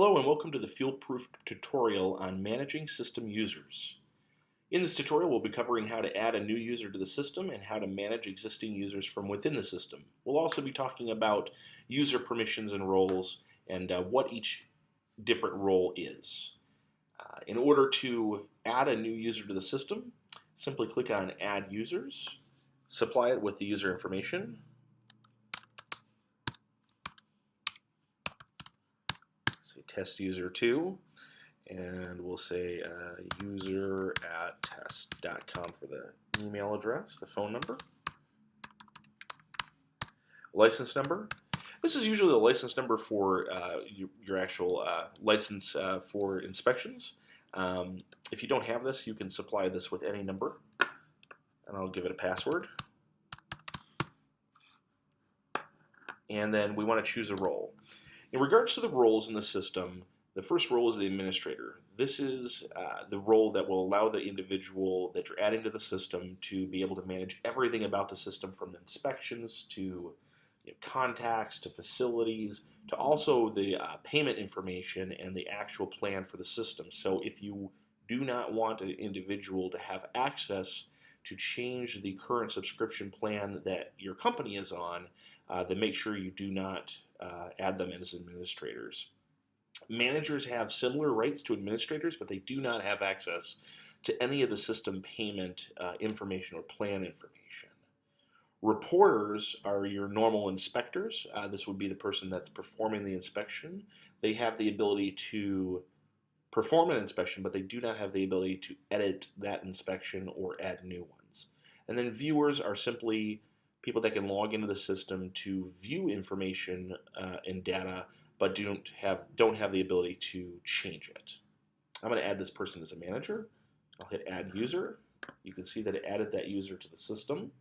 Hello and welcome to the Field-Proof tutorial on managing system users. In this tutorial we'll be covering how to add a new user to the system and how to manage existing users from within the system. We'll also be talking about user permissions and roles and what each different role is. In order to add a new user to the system, simply click on Add Users, supply it with the user information, say test user 2, and we'll say user at test.com for the email address, the phone number, license number. This is usually the license number for your actual license for inspections. If you don't have this, you can supply this with any number, and I'll give it a password. And then we want to choose a role. In regards to the roles in the system, the first role is the administrator. This is the role that will allow the individual that you're adding to the system to be able to manage everything about the system, from inspections to contacts to facilities to also the payment information and the actual plan for the system. So if you do not want an individual to have access to change the current subscription plan that your company is on, then make sure you do not add them as administrators. Managers have similar rights to administrators, but they do not have access to any of the system payment information or plan information. Reporters are your normal inspectors. This would be the person that's performing the inspection. They have the ability to perform an inspection, but they do not have the ability to edit that inspection or add new ones. And then viewers are simply people that can log into the system to view information and data, but don't have the ability to change it. I'm going to add this person as a manager. I'll hit Add User. You can see that it added that user to the system.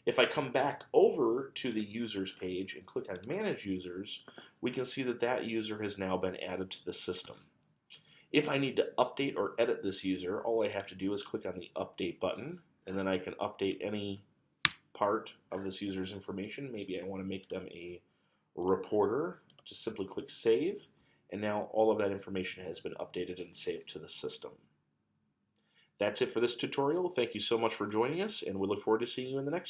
If I come back over to the Users page and click on Manage Users, we can see that that user has now been added to the system. If I need to update or edit this user, all I have to do is click on the Update button, and then I can update any part of this user's information. Maybe I want to make them a reporter. Just simply click Save, and now all of that information has been updated and saved to the system. That's it for this tutorial. Thank you so much for joining us, and we look forward to seeing you in the next one.